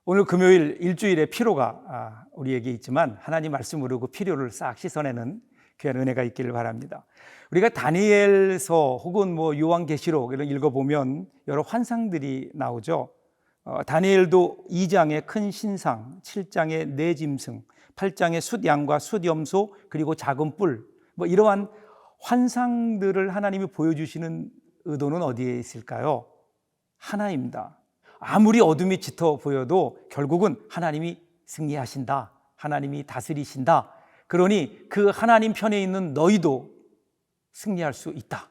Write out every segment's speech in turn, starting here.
오늘 금요일 일주일의 피로가 우리에게 있지만 하나님 말씀으로 그 피로를 싹 씻어내는 귀한 은혜가 있기를 바랍니다. 우리가 다니엘서 혹은 요한계시록 이런 읽어보면 여러 환상들이 나오죠. 다니엘도 2장의 큰 신상, 7장의 네 짐승, 8장의 숫양과 숫염소, 그리고 작은 뿔, 이러한 환상들을 하나님이 보여주시는 의도는 어디에 있을까요? 하나입니다. 아무리 어둠이 짙어 보여도 결국은 하나님이 승리하신다, 하나님이 다스리신다. 그러니 그 하나님 편에 있는 너희도 승리할 수 있다.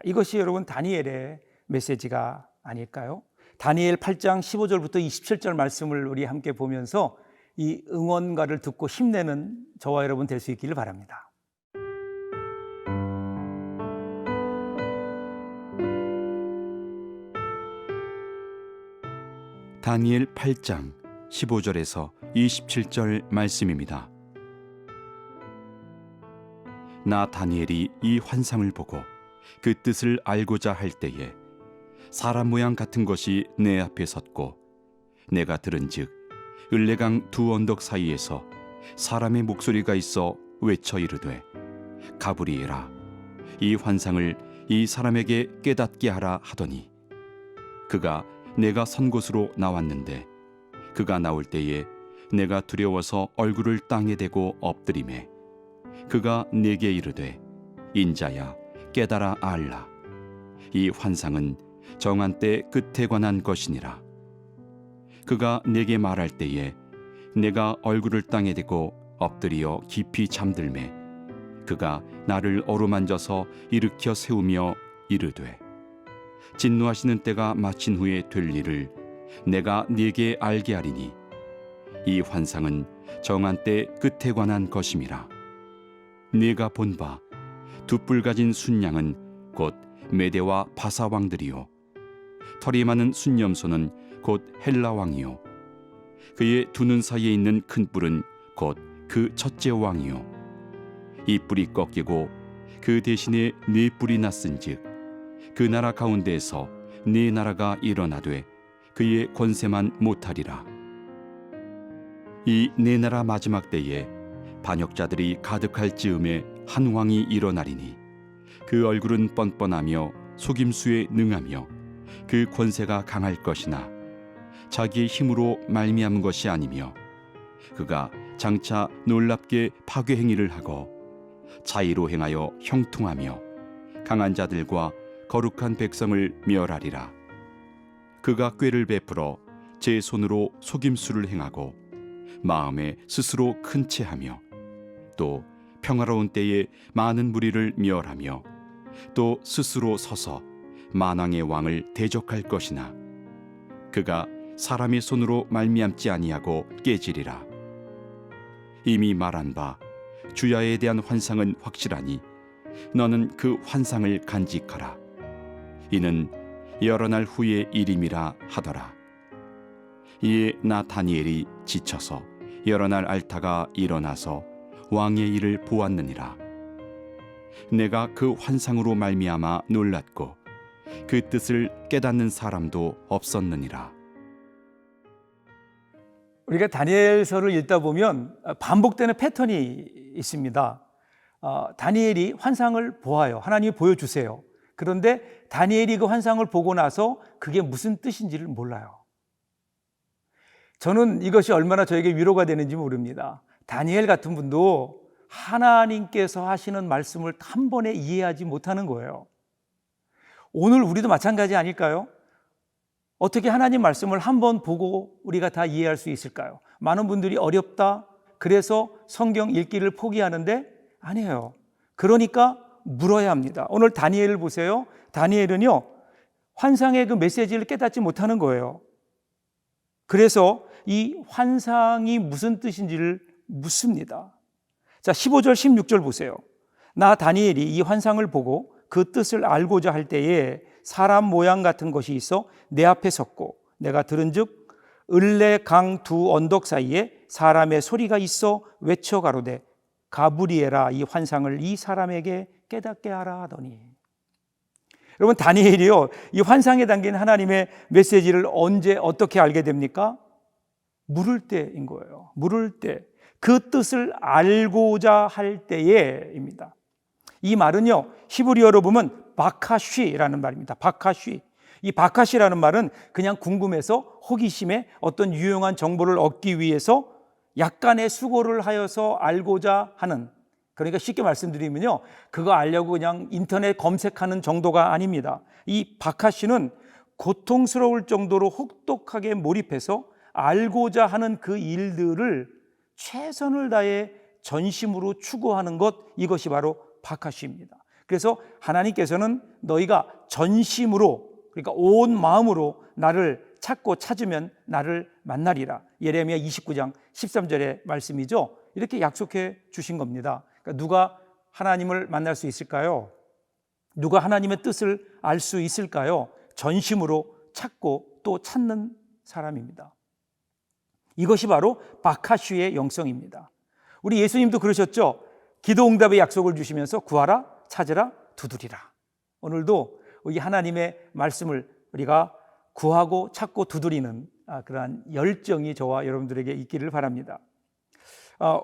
이것이 여러분 다니엘의 메시지가 아닐까요? 다니엘 8장 15절부터 27절 말씀을 우리 함께 보면서 이 응원가를 듣고 힘내는 저와 여러분 될 수 있기를 바랍니다. 다니엘 8장 15절에서 27절 말씀입니다. 나 다니엘이 이 환상을 보고 그 뜻을 알고자 할 때에 사람 모양 같은 것이 내 앞에 섰고 내가 들은즉 을레강 두 언덕 사이에서 사람의 목소리가 있어 외쳐 이르되 가브리엘아 이 환상을 이 사람에게 깨닫게 하라 하더니 그가 내가 선 곳으로 나왔는데 그가 나올 때에 내가 두려워서 얼굴을 땅에 대고 엎드리매 그가 내게 이르되 인자야 깨달아 알라 이 환상은 정한 때 끝에 관한 것이니라. 그가 내게 말할 때에 내가 얼굴을 땅에 대고 엎드리어 깊이 잠들매 그가 나를 어루만져서 일으켜 세우며 이르되 진노하시는 때가 마친 후에 될 일을 내가 네게 알게 하리니 이 환상은 정한 때 끝에 관한 것임이라. 네가 본 바 두 뿔 가진 순양은 곧 메대와 바사 왕들이요 털이 많은 순염소는 곧 헬라 왕이요 그의 두 눈 사이에 있는 큰 뿔은 곧 그 첫째 왕이요 이 뿔이 꺾이고 그 대신에 네 뿔이 났은즉 그 나라 가운데에서 네 나라가 일어나되 그의 권세만 못하리라. 이 네 나라 마지막 때에 반역자들이 가득할 즈음에 한 왕이 일어나리니 그 얼굴은 뻔뻔하며 속임수에 능하며 그 권세가 강할 것이나 자기의 힘으로 말미암은 것이 아니며 그가 장차 놀랍게 파괴 행위를 하고 자의로 행하여 형통하며 강한 자들과 거룩한 백성을 멸하리라. 그가 꾀를 베풀어 제 손으로 속임수를 행하고 마음에 스스로 큰 채하며 또 평화로운 때에 많은 무리를 멸하며 또 스스로 서서 만왕의 왕을 대적할 것이나 그가 사람의 손으로 말미암지 아니하고 깨지리라. 이미 말한 바 주야에 대한 환상은 확실하니 너는 그 환상을 간직하라. 이는 여러 날 후의 일임이라 하더라. 이에 나 다니엘이 지쳐서 여러 날 앓다가 일어나서 왕의 일을 보았느니라. 내가 그 환상으로 말미암아 놀랐고 그 뜻을 깨닫는 사람도 없었느니라. 우리가 다니엘서를 읽다 보면 반복되는 패턴이 있습니다. 다니엘이 환상을 보아요. 하나님이 보여주세요. 그런데 다니엘이 그 환상을 보고 나서 그게 무슨 뜻인지를 몰라요. 저는 이것이 얼마나 저에게 위로가 되는지 모릅니다. 다니엘 같은 분도 하나님께서 하시는 말씀을 한 번에 이해하지 못하는 거예요. 오늘 우리도 마찬가지 아닐까요? 어떻게 하나님 말씀을 한 번 보고 우리가 다 이해할 수 있을까요? 많은 분들이 어렵다, 그래서 성경 읽기를 포기하는데 아니에요. 그러니까 물어야 합니다. 오늘 다니엘을 보세요. 다니엘은요, 환상의 그 메시지를 깨닫지 못하는 거예요. 그래서 이 환상이 무슨 뜻인지를 묻습니다. 자, 15절, 16절 보세요. 나 다니엘이 이 환상을 보고 그 뜻을 알고자 할 때에 사람 모양 같은 것이 있어 내 앞에 섰고 내가 들은즉 을레 강 두 언덕 사이에 사람의 소리가 있어 외쳐 가로되 가브리엘아 이 환상을 이 사람에게 깨닫게 하라 하더니. 여러분, 다니엘이요, 이 환상에 담긴 하나님의 메시지를 언제 어떻게 알게 됩니까? 물을 때인 거예요. 물을 때. 그 뜻을 알고자 할 때에입니다. 이 말은요, 히브리어로 보면 바카쉬라는 말입니다. 바카쉬. 이 바카쉬라는 말은 그냥 궁금해서 호기심에 어떤 유용한 정보를 얻기 위해서 약간의 수고를 하여서 알고자 하는, 그러니까 쉽게 말씀드리면요, 그거 알려고 그냥 인터넷 검색하는 정도가 아닙니다. 이 바카쉬는 고통스러울 정도로 혹독하게 몰입해서 알고자 하는 그 일들을 최선을 다해 전심으로 추구하는 것, 이것이 바로 바카쉬입니다. 그래서 하나님께서는 너희가 전심으로, 그러니까 온 마음으로 나를 찾고 찾으면 나를 만나리라. 예레미야 29장 13절의 말씀이죠. 이렇게 약속해 주신 겁니다. 그러니까 누가 하나님을 만날 수 있을까요? 누가 하나님의 뜻을 알 수 있을까요? 전심으로 찾고 또 찾는 사람입니다. 이것이 바로 바카쉬의 영성입니다. 우리 예수님도 그러셨죠. 기도 응답의 약속을 주시면서 구하라, 찾으라, 두드리라. 오늘도 이 하나님의 말씀을 우리가 구하고 찾고 두드리는 그러한 열정이 저와 여러분들에게 있기를 바랍니다.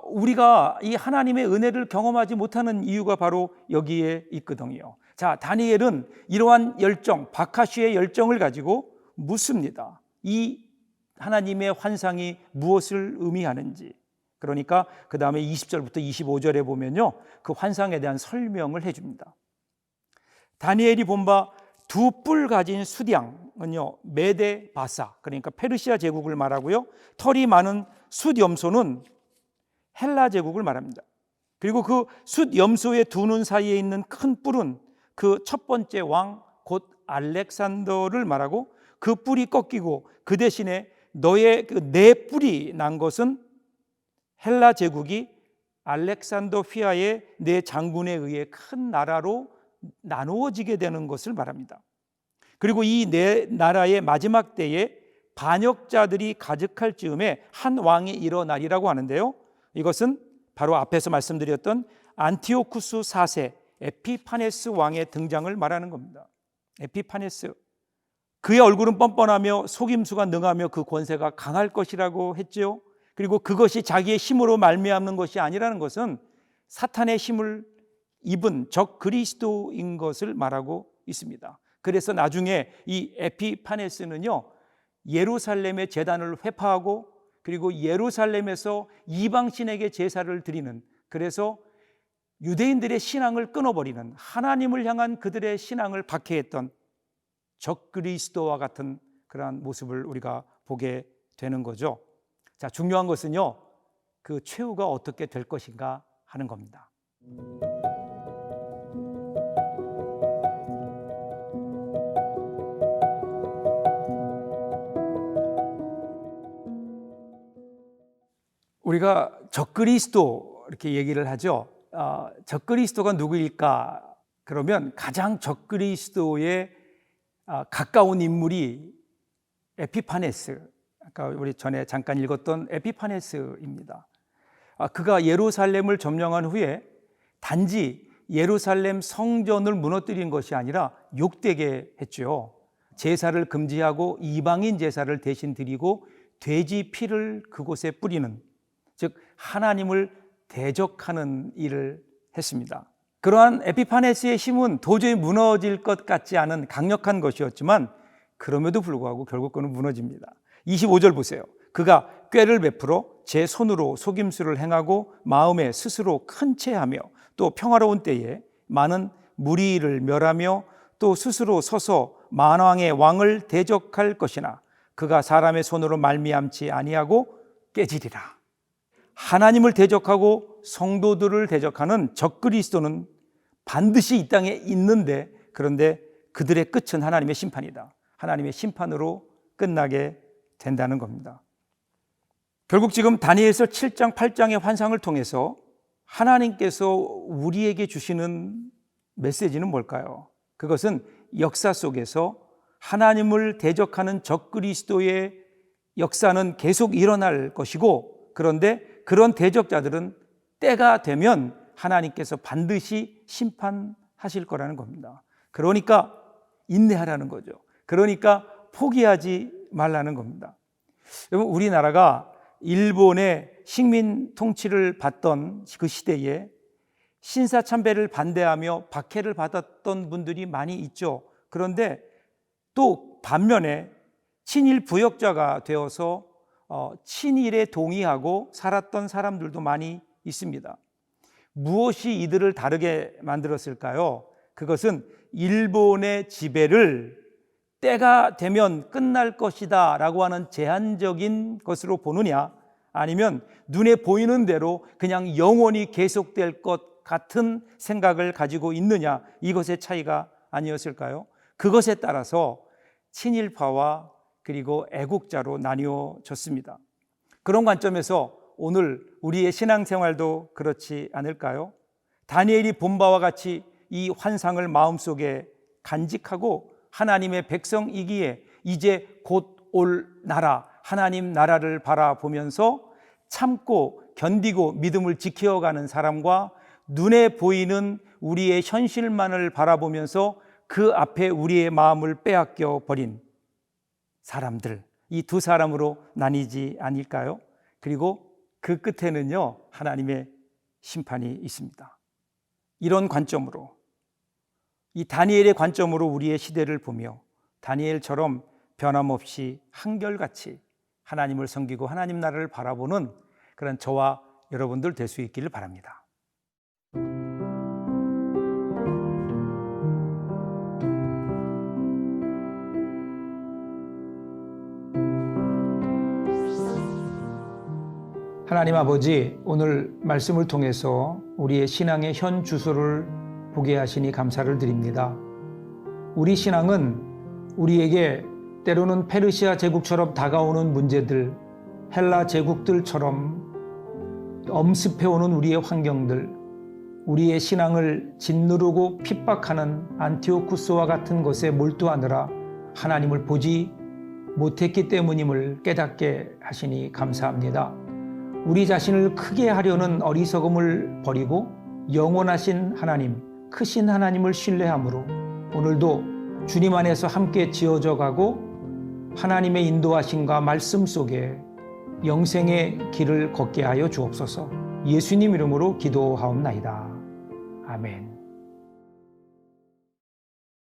우리가 이 하나님의 은혜를 경험하지 못하는 이유가 바로 여기에 있거든요. 자, 다니엘은 이러한 열정, 바카쉬의 열정을 가지고 묻습니다. 이 하나님의 환상이 무엇을 의미하는지. 그러니까 그 다음에 20절부터 25절에 보면요, 그 환상에 대한 설명을 해줍니다. 다니엘이 본 바 두 뿔 가진 숫양은요, 메데 바사, 그러니까 페르시아 제국을 말하고요, 털이 많은 숫염소는 헬라 제국을 말합니다. 그리고 그 숫염소의 두 눈 사이에 있는 큰 뿔은 그 첫 번째 왕 곧 알렉산더를 말하고, 그 뿔이 꺾이고 그 대신에 너의 그 네 뿔이 난 것은 헬라 제국이 알렉산더 휘하의 네 장군에 의해 큰 나라로 나누어지게 되는 것을 말합니다. 그리고 이 네 나라의 마지막 때에 반역자들이 가득할 즈음에 한 왕이 일어나리라고 하는데요, 이것은 바로 앞에서 말씀드렸던 안티오쿠스 4세 에피파네스 왕의 등장을 말하는 겁니다. 에피파네스, 그의 얼굴은 뻔뻔하며 속임수가 능하며 그 권세가 강할 것이라고 했죠. 그리고 그것이 자기의 힘으로 말미암는 것이 아니라는 것은 사탄의 힘을 입은 적 그리스도인 것을 말하고 있습니다. 그래서 나중에 이 에피파네스는요, 예루살렘의 제단을 회파하고 그리고 예루살렘에서 이방신에게 제사를 드리는, 그래서 유대인들의 신앙을 끊어버리는, 하나님을 향한 그들의 신앙을 박해했던 적 그리스도와 같은 그러한 모습을 우리가 보게 되는 거죠. 자, 중요한 것은요, 그 최후가 어떻게 될 것인가 하는 겁니다. 우리가 적그리스도 이렇게 얘기를 하죠. 적그리스도가 누구일까? 그러면 가장 적그리스도에 가까운 인물이 에피파네스, 아까 우리 전에 잠깐 읽었던 에피파네스입니다. 그가 예루살렘을 점령한 후에 단지 예루살렘 성전을 무너뜨린 것이 아니라 욕되게 했죠. 제사를 금지하고 이방인 제사를 대신 드리고 돼지 피를 그곳에 뿌리는, 즉 하나님을 대적하는 일을 했습니다. 그러한 에피파네스의 힘은 도저히 무너질 것 같지 않은 강력한 것이었지만 그럼에도 불구하고 결국 그는 무너집니다. 25절 보세요. 그가 꾀를 베풀어 제 손으로 속임수를 행하고 마음에 스스로 큰 채하며 또 평화로운 때에 많은 무리를 멸하며 또 스스로 서서 만왕의 왕을 대적할 것이나 그가 사람의 손으로 말미암지 아니하고 깨지리라. 하나님을 대적하고 성도들을 대적하는 적그리스도는 반드시 이 땅에 있는데, 그런데 그들의 끝은 하나님의 심판이다. 하나님의 심판으로 끝나게 된다는 겁니다. 결국 지금 다니엘서 7장 8장의 환상을 통해서 하나님께서 우리에게 주시는 메시지는 뭘까요? 그것은 역사 속에서 하나님을 대적하는 적그리스도의 역사는 계속 일어날 것이고, 그런데 그런 대적자들은 때가 되면 하나님께서 반드시 심판하실 거라는 겁니다. 그러니까 인내하라는 거죠. 그러니까 포기하지 말라는 겁니다. 여러분, 우리나라가 일본의 식민 통치를 받던 그 시대에 신사참배를 반대하며 박해를 받았던 분들이 많이 있죠. 그런데 또 반면에 친일 부역자가 되어서 친일에 동의하고 살았던 사람들도 많이 있습니다. 무엇이 이들을 다르게 만들었을까요? 그것은 일본의 지배를 때가 되면 끝날 것이다 라고 하는 제한적인 것으로 보느냐, 아니면 눈에 보이는 대로 그냥 영원히 계속될 것 같은 생각을 가지고 있느냐, 이것의 차이가 아니었을까요? 그것에 따라서 친일파와 그리고 애국자로 나뉘어졌습니다. 그런 관점에서 오늘 우리의 신앙생활도 그렇지 않을까요? 다니엘이 본 바와 같이 이 환상을 마음속에 간직하고 하나님의 백성이기에 이제 곧 올 나라, 하나님 나라를 바라보면서 참고 견디고 믿음을 지켜가는 사람과 눈에 보이는 우리의 현실만을 바라보면서 그 앞에 우리의 마음을 빼앗겨 버린 사람들, 이 두 사람으로 나뉘지 않을까요? 그리고 그 끝에는요, 하나님의 심판이 있습니다. 이런 관점으로, 이 다니엘의 관점으로 우리의 시대를 보며 다니엘처럼 변함없이 한결같이 하나님을 섬기고 하나님 나라를 바라보는 그런 저와 여러분들 될 수 있기를 바랍니다. 하나님 아버지, 오늘 말씀을 통해서 우리의 신앙의 현 주소를 보게 하시니 감사를 드립니다. 우리 신앙은 우리에게 때로는 페르시아 제국처럼 다가오는 문제들, 헬라 제국들처럼 엄습해오는 우리의 환경들, 우리의 신앙을 짓누르고 핍박하는 안티오쿠스와 같은 것에 몰두하느라 하나님을 보지 못했기 때문임을 깨닫게 하시니 감사합니다. 우리 자신을 크게 하려는 어리석음을 버리고 영원하신 하나님, 크신 하나님을 신뢰함으로 오늘도 주님 안에서 함께 지어져 가고 하나님의 인도하심과 말씀 속에 영생의 길을 걷게 하여 주옵소서. 예수님 이름으로 기도하옵나이다. 아멘.